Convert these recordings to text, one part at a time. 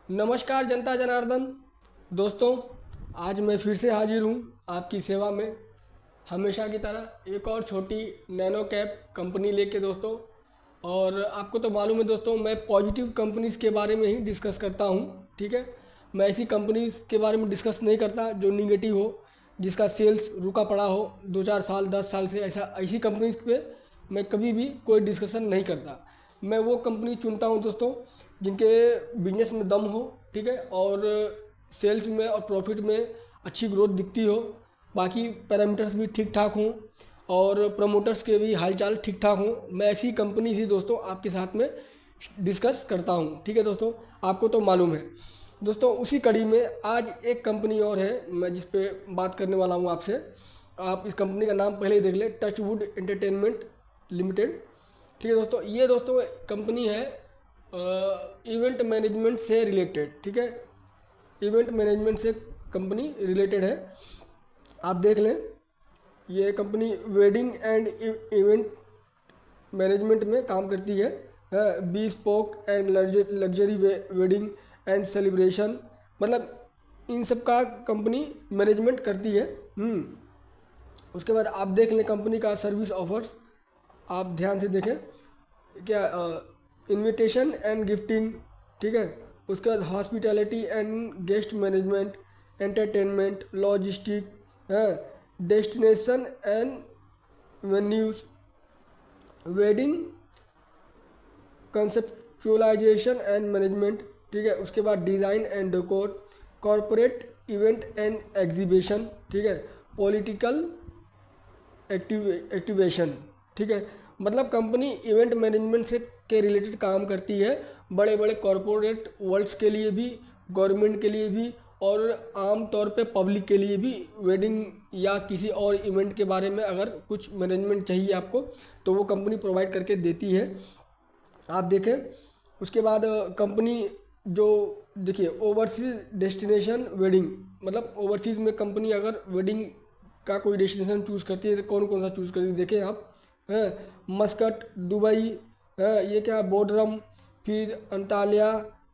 नमस्कार जनता जनार्दन। दोस्तों, आज मैं फिर से हाजिर हूँ आपकी सेवा में, हमेशा की तरह एक और छोटी नैनो कैप कंपनी लेके दोस्तों। और आपको तो मालूम है दोस्तों, मैं पॉजिटिव कंपनीज़ के बारे में ही डिस्कस करता हूँ। ठीक है, मैं ऐसी कंपनीज़ के बारे में डिस्कस नहीं करता जो निगेटिव हो, जिसका सेल्स रुका पड़ा हो 2-4 साल 10 साल से। ऐसी कंपनीज़ पे मैं कभी भी कोई डिस्कशन नहीं करता। मैं वो कंपनी चुनता हूँ दोस्तों जिनके बिजनेस में दम हो, ठीक है, और सेल्स में और प्रॉफिट में अच्छी ग्रोथ दिखती हो, बाकी पैरामीटर्स भी ठीक ठाक हों और प्रमोटर्स के भी हालचाल ठीक ठाक हों। मैं ऐसी कंपनी ही दोस्तों आपके साथ में डिस्कस करता हूँ। ठीक है दोस्तों, आपको तो मालूम है। दोस्तों, उसी कड़ी में आज एक कंपनी और है मैं जिस पे बात करने वाला हूँ आपसे। आप इस कंपनी का नाम पहले ही देख लें, टचवुड एंटरटेनमेंट लिमिटेड। ठीक है दोस्तों, ये दोस्तों कंपनी है इवेंट मैनेजमेंट से रिलेटेड। ठीक है, इवेंट मैनेजमेंट से कंपनी रिलेटेड है। आप देख लें, ये company wedding and event management में काम करती है। Bespoke and luxury wedding and celebration, मतलब इन सब का कंपनी मैनेजमेंट करती है। उसके बाद आप देख लें कंपनी का सर्विस ऑफर्स, आप ध्यान से देखें क्या, इनविटेशन एंड गिफ्टिंग, ठीक है। उसके बाद hospitality and guest management, entertainment, logistic, है, destination and venues, wedding conceptualisation and management, ठीक है। उसके बाद design and decor, corporate event and exhibition, ठीक है, पॉलिटिकल एक्टिवेशन, ठीक है। मतलब कंपनी इवेंट मैनेजमेंट से के रिलेटेड काम करती है, बड़े बड़े कॉरपोरेट वर्ल्ड्स के लिए भी, गवर्नमेंट के लिए भी, और आम तौर पे पब्लिक के लिए भी। वेडिंग या किसी और इवेंट के बारे में अगर कुछ मैनेजमेंट चाहिए आपको, तो वो कंपनी प्रोवाइड करके देती है। आप देखें, उसके बाद कंपनी जो देखिए ओवरसीज डेस्टिनेशन वेडिंग, मतलब ओवरसीज़ में कंपनी अगर वेडिंग का कोई डेस्टिनेशन चूज़ करती है तो कौन कौन सा चूज़ करती है देखें आप, हैं, मस्कट, दुबई, है ये क्या, बोडरम, फिर Antalya,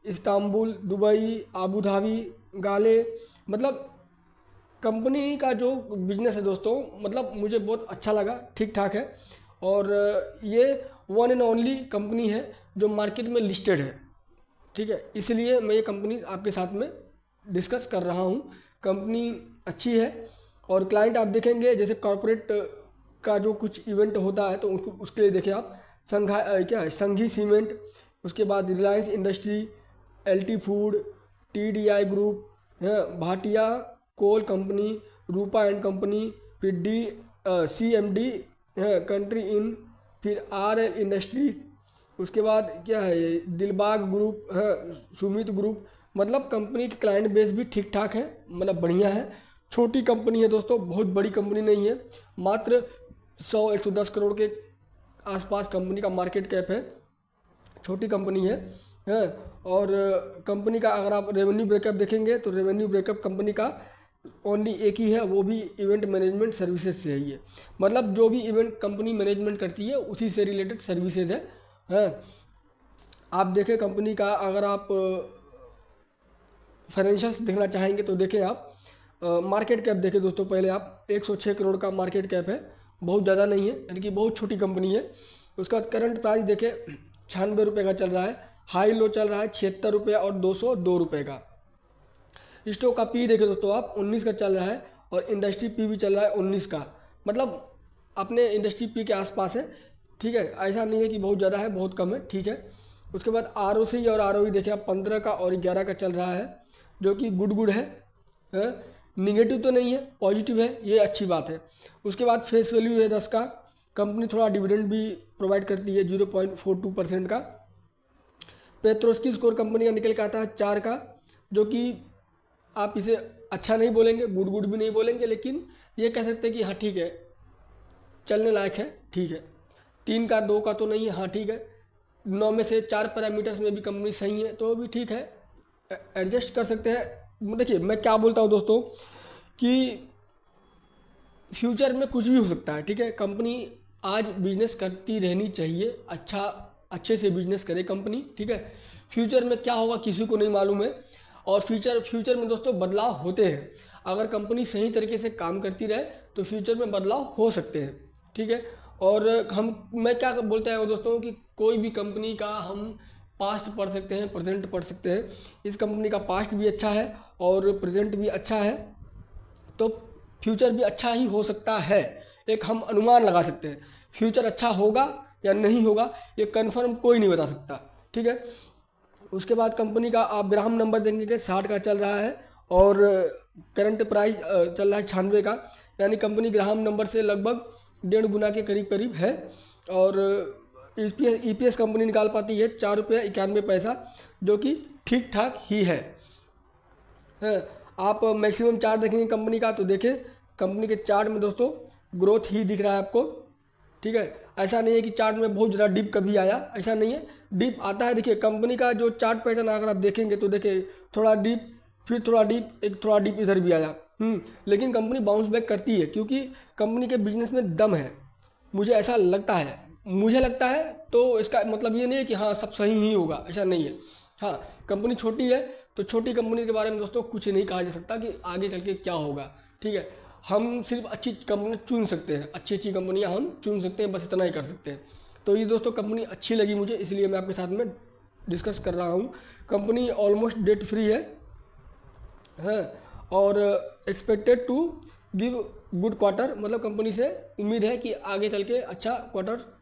Istanbul, Dubai, Abu Dhabi, गाले। मतलब कंपनी का जो बिजनेस है दोस्तों, मतलब मुझे बहुत अच्छा लगा, ठीक ठाक है। और ये वन एंड ओनली कंपनी है जो मार्केट में लिस्टेड है। ठीक है, इसलिए मैं ये कंपनी आपके साथ में डिस्कस कर रहा हूँ। कंपनी अच्छी है। और क्लाइंट आप देखेंगे, जैसे कॉरपोरेट का जो कुछ इवेंट होता है तो उसको उसके लिए देखिए आप, क्या है, संघी सीमेंट, उसके बाद Reliance industry, LT food, TDI group, है, Bhatia coal company, Rupa and company, फिर सीएमडी है कंट्री इन, फिर आरएल इंडस्ट्रीज, उसके बाद क्या है ये दिलबाग ग्रुप है, सुमित ग्रुप। मतलब कंपनी की क्लाइंट बेस भी ठीक ठाक है, मतलब बढ़िया है। छोटी कंपनी है दोस्तों, बहुत बड़ी कंपनी नहीं है। मात्र 100-110 करोड़ के आसपास कंपनी का मार्केट कैप है, छोटी कंपनी है। और कंपनी का अगर आप रेवेन्यू ब्रेकअप देखेंगे तो रेवेन्यू ब्रेकअप कंपनी का ओनली एक ही है, वो भी इवेंट मैनेजमेंट सर्विसेज से है। ये मतलब जो भी इवेंट कंपनी मैनेजमेंट करती है उसी से रिलेटेड सर्विसेज है। आप देखें कंपनी का, अगर आप फाइनेंशियल्स देखना चाहेंगे तो देखें आप, मार्केट कैप देखें दोस्तों पहले आप, 106 करोड़ का मार्केट कैप है, बहुत ज़्यादा नहीं है, यानी कि बहुत छोटी कंपनी है। उसका करंट प्राइस देखें 96 रुपये का चल रहा है, हाई लो चल रहा है 76 रुपये और 202 रुपये का। स्टॉक का पी देखें दोस्तों आप, 19 का चल रहा है, और इंडस्ट्री पी भी चल रहा है 19 का, मतलब अपने इंडस्ट्री पी के आसपास है। ठीक है, ऐसा नहीं है कि बहुत ज़्यादा है बहुत कम है, ठीक है। उसके बाद आरओसी और आरओई देखें आप, 15 का और 11 का चल रहा है, जो कि गुड है, निगेटिव तो नहीं है, पॉजिटिव है, ये अच्छी बात है। उसके बाद फेस वैल्यू है 10 का। कंपनी थोड़ा डिविडेंड भी प्रोवाइड करती है 0.42% का। पेट्रोस्की स्कोर कंपनी का निकल के आता है 4 का, जो कि आप इसे अच्छा नहीं बोलेंगे, गुड भी नहीं बोलेंगे, लेकिन ये कह सकते हैं कि हाँ ठीक है, चलने लायक है, ठीक है। 3 का, 2 का तो नहीं है, हाँ ठीक है। 9 में से 4 पैरामीटर्स में भी कंपनी सही है, तो भी ठीक है, एडजस्ट कर सकते हैं। देखिए मैं क्या बोलता हूँ दोस्तों, कि फ्यूचर में कुछ भी हो सकता है, ठीक है। कंपनी आज बिजनेस करती रहनी चाहिए, अच्छा अच्छे से बिजनेस करे कंपनी, ठीक है। फ्यूचर में क्या होगा किसी को नहीं मालूम है, और फ्यूचर में दोस्तों बदलाव होते हैं। अगर कंपनी सही तरीके से काम करती रहे तो फ्यूचर में बदलाव हो सकते हैं, ठीक है। और मैं क्या बोलता हूँ दोस्तों कि कोई भी कंपनी का हम पास्ट पढ़ सकते हैं, प्रेजेंट पढ़ सकते हैं। इस कंपनी का पास्ट भी अच्छा है और प्रेजेंट भी अच्छा है, तो फ्यूचर भी अच्छा ही हो सकता है। एक हम अनुमान लगा सकते हैं, फ्यूचर अच्छा होगा या नहीं होगा ये कंफर्म कोई नहीं बता सकता, ठीक है। उसके बाद कंपनी का आप ग्राहम नंबर देंगे कि 60 का चल रहा है और करंट प्राइस चल रहा है 96 का, यानी कंपनी ग्राहम नंबर से लगभग 1.5 गुना के करीब करीब है। और ईपीएस कंपनी निकाल पाती है 4 रुपये 91 पैसा, जो कि ठीक ठाक ही है। आप मैक्सिमम चार्ट देखेंगे कंपनी का तो देखें कंपनी के चार्ट में दोस्तों ग्रोथ ही दिख रहा है आपको, ठीक है। ऐसा नहीं है कि चार्ट में बहुत ज़्यादा डिप कभी आया, ऐसा नहीं है। डिप आता है, देखिए कंपनी का जो चार्ट पैटर्न अगर आप देखेंगे तो देखिए थोड़ा डिप, फिर थोड़ा डिप, एक थोड़ा डिप इधर भी आया, लेकिन कंपनी बाउंस बैक करती है क्योंकि कंपनी के बिजनेस में दम है, मुझे ऐसा लगता है। मुझे लगता है तो इसका मतलब ये नहीं है कि हाँ सब सही ही होगा, ऐसा नहीं है। हाँ, कंपनी छोटी है तो छोटी कंपनी के बारे में दोस्तों कुछ नहीं कहा जा सकता कि आगे चल के क्या होगा, ठीक है। हम सिर्फ अच्छी कंपनी चुन सकते हैं, अच्छी कंपनियां हम चुन सकते हैं, बस इतना ही कर सकते हैं। तो ये दोस्तों कंपनी अच्छी लगी मुझे, इसलिए मैं आपके साथ में डिस्कस कर रहा हूँ। कंपनी ऑलमोस्ट डेट फ्री है और expected to give good quarter, मतलब कंपनी से उम्मीद है कि आगे चल के अच्छा क्वार्टर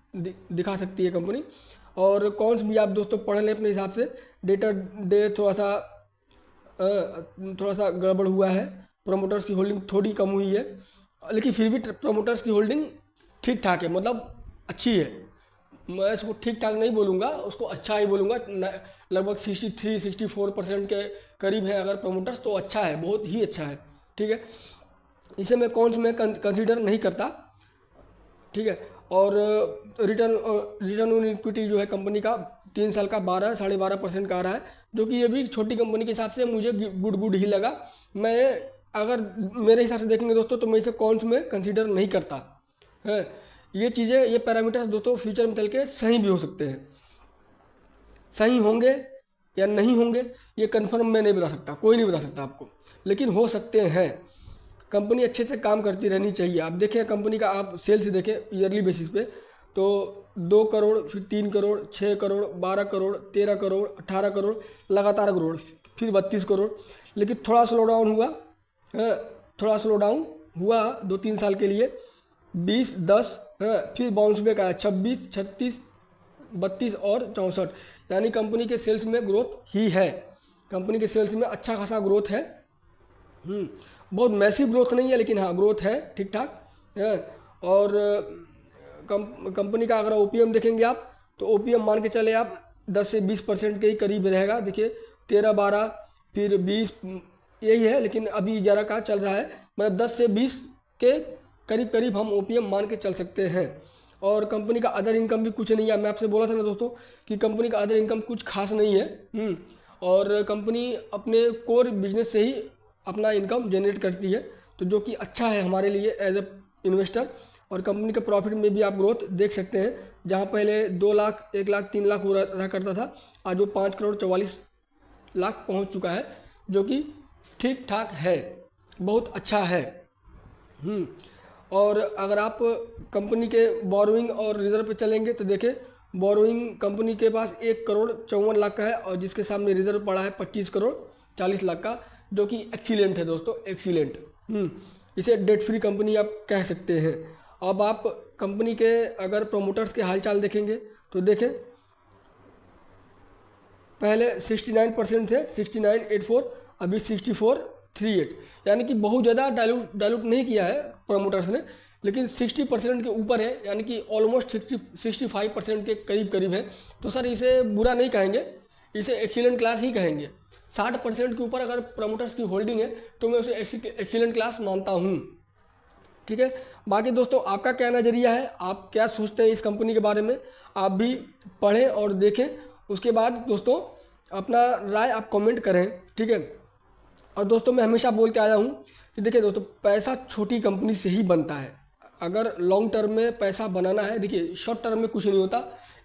दिखा सकती है कंपनी। और कौन भी आप दोस्तों पढ़ लें अपने हिसाब से। डेटा डे थोड़ा सा गड़बड़ हुआ है, प्रोमोटर्स की होल्डिंग थोड़ी कम हुई है, लेकिन फिर भी प्रोमोटर्स की होल्डिंग ठीक ठाक है, मतलब अच्छी है। मैं इसको ठीक ठाक नहीं बोलूँगा, उसको अच्छा ही बोलूँगा। लगभग 63-64% के करीब है अगर प्रोमोटर्स, तो अच्छा है, बहुत ही अच्छा है, ठीक है। इसे मैं कौन में कंसीडर नहीं करता, ठीक है। और रिटर्न ऑन इक्विटी जो है कंपनी का 3 साल का 12-12.5% का आ रहा है, जो कि ये भी छोटी कंपनी के हिसाब से मुझे गुड ही लगा। मैं अगर मेरे हिसाब से देखेंगे दोस्तों तो मैं इसे कौन में कंसीडर नहीं करता है। ये चीज़ें, ये पैरामीटर्स दोस्तों फ्यूचर में चल के सही भी हो सकते हैं, सही होंगे या नहीं होंगे ये कंफर्म मैं नहीं बता सकता, कोई नहीं बता सकता आपको, लेकिन हो सकते हैं। कंपनी अच्छे से काम करती रहनी चाहिए। आप देखें कंपनी का, आप सेल्स देखें ईयरली बेसिस पे तो 2 करोड़, फिर 3 करोड़, 6 करोड़, 12 करोड़, 13 करोड़, 18 करोड़, लगातार ग्रोथ, फिर 32 करोड़। लेकिन थोड़ा स्लो डाउन हुआ, थोड़ा स्लो डाउन हुआ 2-3 साल के लिए, 20, 10, फिर बाउंस बैक आया 26, 36, 32 और 64, यानी कंपनी के सेल्स में ग्रोथ ही है। कंपनी के सेल्स में अच्छा खासा ग्रोथ है, बहुत मैसिव ग्रोथ नहीं है, लेकिन हाँ ग्रोथ है ठीक ठाक। और कंपनी का अगर ओपीएम देखेंगे आप तो ओपीएम मान के चले आप 10 से 20% के ही करीब रहेगा। देखिए 13-12 फिर 20 यही है, लेकिन अभी 11 का चल रहा है, मतलब 10 से 20 के करीब करीब हम ओपीएम मान के चल सकते हैं। और कंपनी का अदर इनकम भी कुछ नहीं है, मैं आपसे बोला था ना दोस्तों कि कंपनी का अदर इनकम कुछ खास नहीं है। और कंपनी अपने कोर बिजनेस से ही अपना इनकम जनरेट करती है, तो जो कि अच्छा है हमारे लिए एज ए इन्वेस्टर। और कंपनी के प्रॉफिट में भी आप ग्रोथ देख सकते हैं, जहां पहले 2 लाख, 1 लाख, 3 लाख हो रहा करता था, आज वो 5 करोड़ 44 लाख पहुंच चुका है, जो कि ठीक ठाक है, बहुत अच्छा है। और अगर आप कंपनी के बोरोइंग और रिजर्व पे चलेंगे तो देखें बोरोइंग कंपनी के पास 1 करोड़ 54 लाख का है, और जिसके सामने रिजर्व पड़ा है 25 करोड़ 40 लाख का, जो कि एक्सीलेंट है दोस्तों, एक्सीलेंट। इसे डेट फ्री कंपनी आप कह सकते हैं। अब आप कंपनी के अगर प्रोमोटर्स के हालचाल देखेंगे तो देखें पहले 69% थे, 69.84, अभी 64.38, यानी कि बहुत ज़्यादा डाइल्यूट नहीं किया है प्रोमोटर्स ने, लेकिन 60% के ऊपर है, यानी कि ऑलमोस्ट 65% के करीब है। तो सर इसे बुरा नहीं कहेंगे, इसे एक्सीलेंट क्लास ही कहेंगे। 60% के ऊपर अगर प्रमोटर्स की होल्डिंग है तो मैं उसे एक्सीलेंट क्लास मानता हूँ, ठीक है। बाकी दोस्तों आपका क्या नज़रिया है, आप क्या सोचते हैं इस कंपनी के बारे में, आप भी पढ़ें और देखें, उसके बाद दोस्तों अपना राय आप कमेंट करें, ठीक है। और दोस्तों मैं हमेशा बोलते आया हूँ कि देखिए दोस्तों पैसा छोटी कंपनी से ही बनता है। अगर लॉन्ग टर्म में पैसा बनाना है, देखिए शॉर्ट टर्म में कुछ नहीं होता,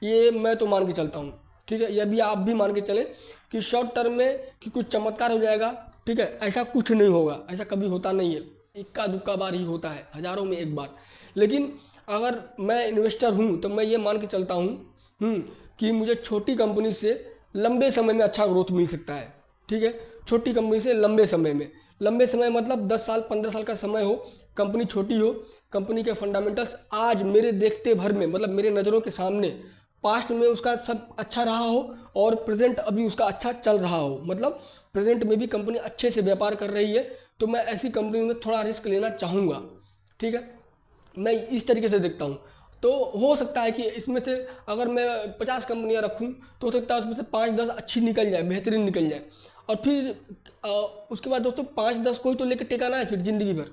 ये मैं तो मान के चलता हूँ, ठीक है। ये भी आप भी मान के चलें कि शॉर्ट टर्म में कि कुछ चमत्कार हो जाएगा, ठीक है, ऐसा कुछ नहीं होगा, ऐसा कभी होता नहीं है, इक्का दुक्का बार ही होता है, हज़ारों में एक बार। लेकिन अगर मैं इन्वेस्टर हूँ तो मैं ये मान के चलता हूँ कि मुझे छोटी कंपनी से लंबे समय में अच्छा ग्रोथ मिल सकता है, ठीक है। छोटी कंपनी से लंबे समय मतलब 10 साल 15 साल का समय हो, कंपनी छोटी हो, कंपनी के फंडामेंटल्स आज मेरे देखते भर में, मतलब मेरे नज़रों के सामने पास्ट में उसका सब अच्छा रहा हो और प्रेजेंट अभी उसका अच्छा चल रहा हो, मतलब प्रेजेंट में भी कंपनी अच्छे से व्यापार कर रही है, तो मैं ऐसी कंपनी में थोड़ा रिस्क लेना चाहूँगा, ठीक है। मैं इस तरीके से देखता हूँ। तो हो सकता है कि इसमें से अगर मैं 50 कंपनियाँ रखूँ तो हो सकता है उसमें से 5-10 अच्छी निकल जाए, बेहतरीन निकल जाए, और फिर उसके बाद दोस्तों 5-10 कोई तो लेकर टिकाना है फिर ज़िंदगी भर।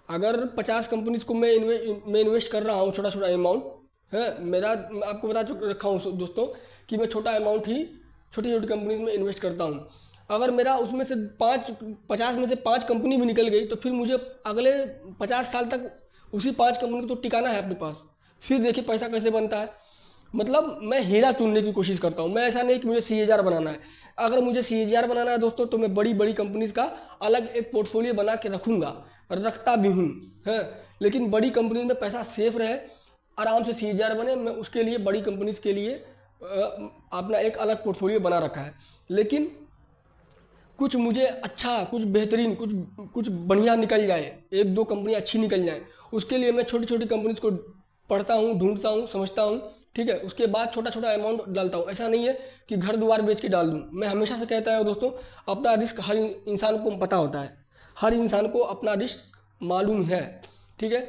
अगर 50 कंपनीज को मैं इन्वेस्ट कर रहा हूँ, छोटा छोटा अमाउंट है मेरा, मैं आपको बता रखा हूँ दोस्तों कि मैं छोटा अमाउंट ही छोटी छोटी कंपनीज में इन्वेस्ट करता हूँ। अगर मेरा उसमें से 50 में से 5 कंपनी भी निकल गई तो फिर मुझे अगले 50 साल तक उसी 5 कंपनी को तो टिकाना है अपने पास। फिर देखिए पैसा कैसे बनता है, मतलब मैं हीरा चुनने की कोशिश करता हूँ। मैं ऐसा नहीं कि मुझे CAGR बनाना है, अगर मुझे CAGR बनाना है दोस्तों तो मैं बड़ी बड़ी कंपनीज का अलग एक पोर्टफोलियो बना के रखूँगा, रखता भी हूँ, है। लेकिन बड़ी कंपनी में पैसा सेफ रहे, आराम से CAGR बने, मैं उसके लिए बड़ी कंपनीज के लिए अपना एक अलग पोर्टफोलियो बना रखा है। लेकिन कुछ मुझे अच्छा, कुछ बेहतरीन, कुछ बढ़िया निकल जाए, 1-2 कंपनी अच्छी निकल जाए, उसके लिए मैं छोटी छोटी कंपनीज को पढ़ता हूँ, ढूंढता हूँ, समझता हूँ, ठीक है। उसके बाद छोटा छोटा अमाउंट डालता हूँ। ऐसा नहीं है कि घर द्वार बेच के डाल दूँ। मैं हमेशा से कहता हूँ दोस्तों, अपना रिस्क हर इंसान को पता होता है, हर इंसान को अपना रिस्क मालूम है, ठीक है।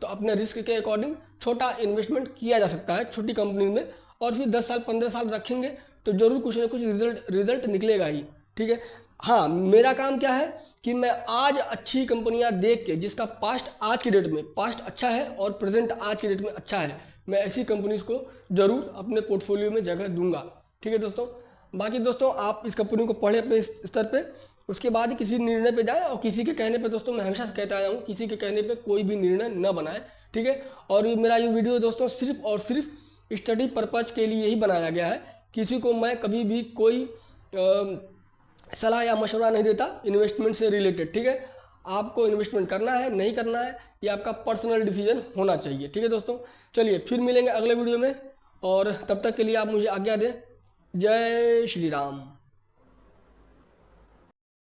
तो अपने रिस्क के अकॉर्डिंग छोटा इन्वेस्टमेंट किया जा सकता है छोटी कंपनी में, और फिर 10 साल 15 साल रखेंगे तो ज़रूर कुछ ना कुछ रिजल्ट निकलेगा ही, ठीक है। हाँ, मेरा काम क्या है कि मैं आज अच्छी कंपनियां देख के, जिसका पास्ट आज की डेट में पास्ट अच्छा है और प्रेजेंट आज की डेट में अच्छा है, मैं ऐसी कंपनीज को जरूर अपने पोर्टफोलियो में जगह दूंगा, ठीक है दोस्तों। बाकी दोस्तों आप इस कंपनी को पढ़े अपने स्तर पे, उसके बाद ही किसी निर्णय पे जाए, और किसी के कहने पे दोस्तों मैं हमेशा से कहता आया हूँ, किसी के कहने पे कोई भी निर्णय न बनाए, ठीक है। और मेरा ये वीडियो दोस्तों सिर्फ और सिर्फ स्टडी पर्पज के लिए ही बनाया गया है। किसी को मैं कभी भी कोई सलाह या मशवरा नहीं देता इन्वेस्टमेंट से रिलेटेड, ठीक है। आपको इन्वेस्टमेंट करना है नहीं करना है ये आपका पर्सनल डिसीजन होना चाहिए, ठीक है दोस्तों। चलिए फिर मिलेंगे अगले वीडियो में, और तब तक के लिए आप मुझे आज्ञा दें। जय श्री राम।